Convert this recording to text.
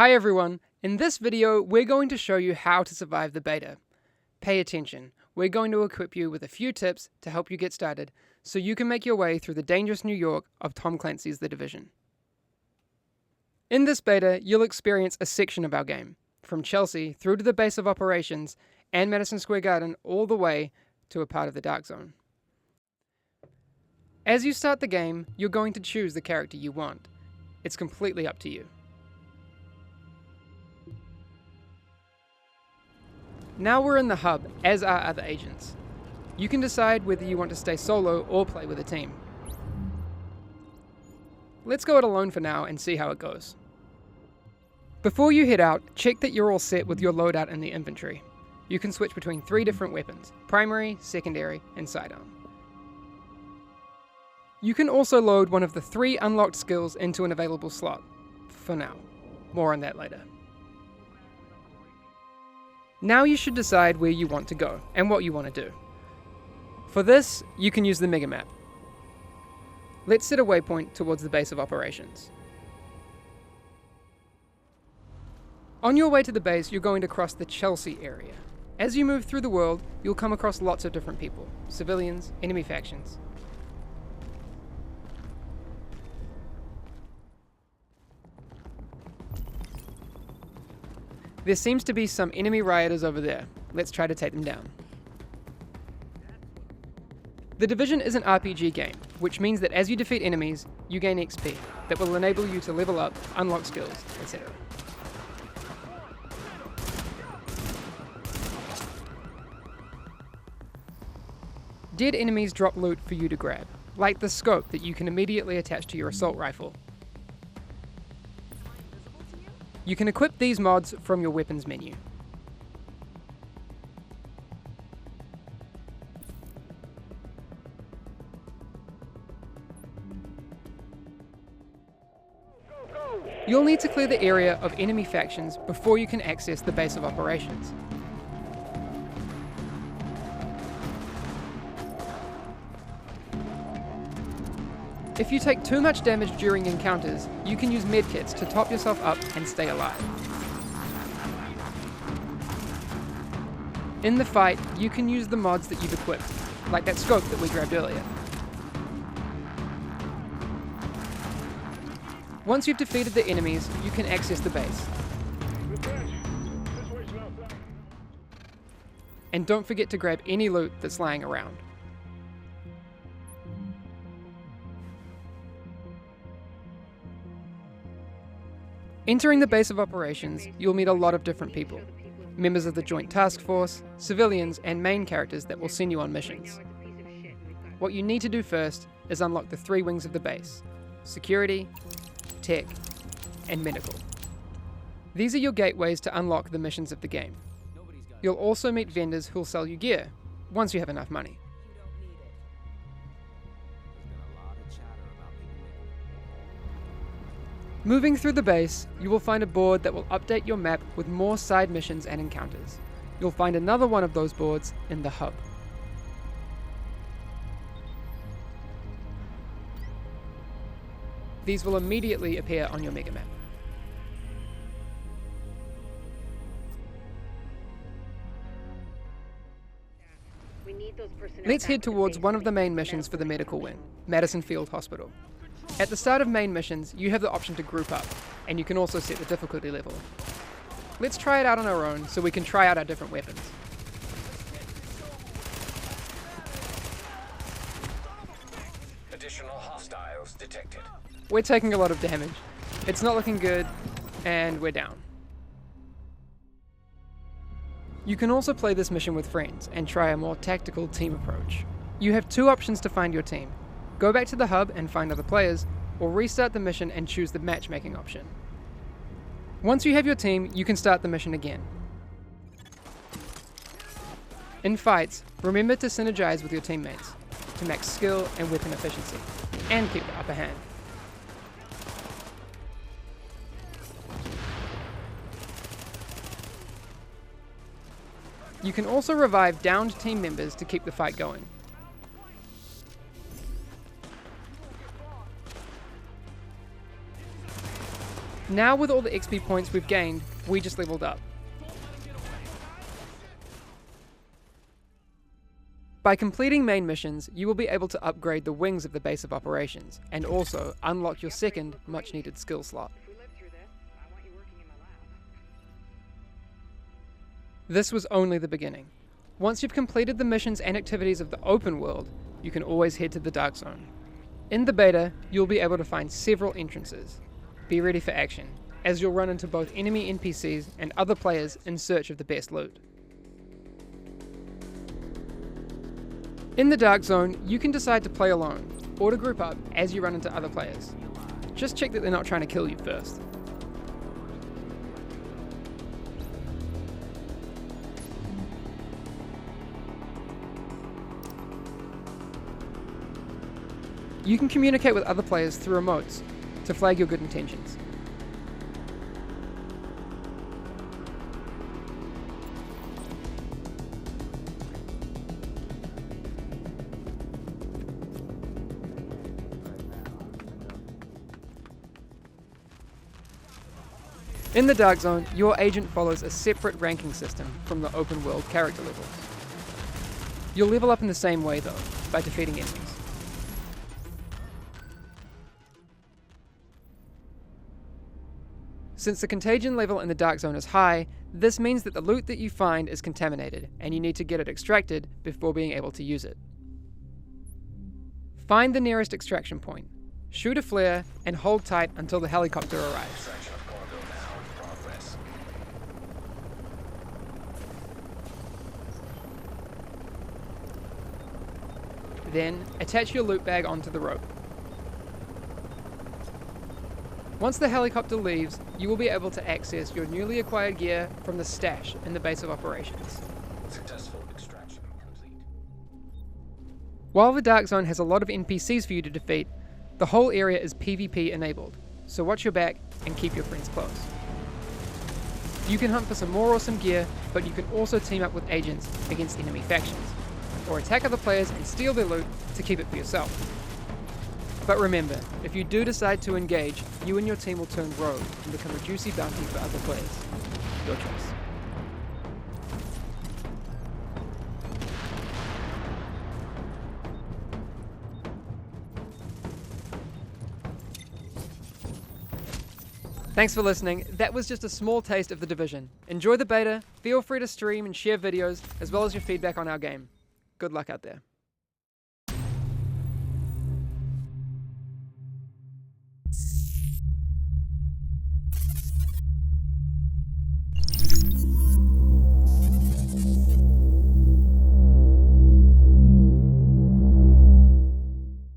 Hi everyone, in this video we're going to show you how to survive the beta. Pay attention, we're going to equip you with a few tips to help you get started so you can make your way through the dangerous New York of Tom Clancy's The Division. In this beta, you'll experience a section of our game, from Chelsea through to the base of operations and Madison Square Garden all the way to a part of the Dark Zone. As you start the game, you're going to choose the character you want. It's completely up to you. Now we're in the hub, as are other agents. You can decide whether you want to stay solo or play with a team. Let's go it alone for now and see how it goes. Before you head out, check that you're all set with your loadout in the inventory. You can switch between 3 different weapons: primary, secondary, and sidearm. You can also load one of the 3 unlocked skills into an available slot. For now. More on that later. Now you should decide where you want to go and what you want to do. For this, you can use the mega map. Let's set a waypoint towards the base of operations. On your way to the base, you're going to cross the Chelsea area. As you move through the world, you'll come across lots of different people: civilians, enemy factions. There seems to be some enemy rioters over there. Let's try to take them down. The Division is an RPG game, which means that as you defeat enemies, you gain XP that will enable you to level up, unlock skills, etc. Dead enemies drop loot for you to grab, like the scope that you can immediately attach to your assault rifle. You can equip these mods from your weapons menu. You'll need to clear the area of enemy factions before you can access the base of operations. If you take too much damage during encounters, you can use medkits to top yourself up and stay alive. In the fight, you can use the mods that you've equipped, like that scope that we grabbed earlier. Once you've defeated the enemies, you can access the base. And don't forget to grab any loot that's lying around. Entering the base of operations, you'll meet a lot of different people. Members of the Joint Task Force, civilians, and main characters that will send you on missions. What you need to do first is unlock the 3 wings of the base: security, tech, and medical. These are your gateways to unlock the missions of the game. You'll also meet vendors who'll sell you gear, once you have enough money. Moving through the base, you will find a board that will update your map with more side missions and encounters. You'll find another one of those boards in the hub. These will immediately appear on your mega map. Let's head towards one of the main missions for the medical wing, Madison Field Hospital. At the start of main missions, you have the option to group up, and you can also set the difficulty level. Let's try it out on our own so we can try out our different weapons. Additional hostiles detected. We're taking a lot of damage. It's not looking good, and we're down. You can also play this mission with friends and try a more tactical team approach. You have 2 options to find your team. Go back to the hub and find other players, or restart the mission and choose the matchmaking option. Once you have your team, you can start the mission again. In fights, remember to synergize with your teammates to max skill and weapon efficiency, and keep the upper hand. You can also revive downed team members to keep the fight going. Now with all the XP points we've gained, we just leveled up. By completing main missions, you will be able to upgrade the wings of the base of operations, and also unlock your second, much needed skill slot. This was only the beginning. Once you've completed the missions and activities of the open world, you can always head to the Dark Zone. In the beta, you'll be able to find several entrances. Be ready for action, as you'll run into both enemy NPCs and other players in search of the best loot. In the Dark Zone, you can decide to play alone, or to group up as you run into other players. Just check that they're not trying to kill you first. You can communicate with other players through remotes to flag your good intentions. In the Dark Zone, your agent follows a separate ranking system from the open world character levels. You'll level up in the same way though, by defeating enemies. Since the contagion level in the Dark Zone is high, this means that the loot that you find is contaminated, and you need to get it extracted before being able to use it. Find the nearest extraction point, shoot a flare, and hold tight until the helicopter arrives. Then, attach your loot bag onto the rope. Once the helicopter leaves, you will be able to access your newly acquired gear from the stash in the base of operations. Successful extraction complete. While the Dark Zone has a lot of NPCs for you to defeat, the whole area is PvP enabled, so watch your back and keep your friends close. You can hunt for some more awesome gear, but you can also team up with agents against enemy factions, or attack other players and steal their loot to keep it for yourself. But remember, if you do decide to engage, you and your team will turn rogue and become a juicy bounty for other players. Your choice. Thanks for listening. That was just a small taste of The Division. Enjoy the beta, feel free to stream and share videos, as well as your feedback on our game. Good luck out there.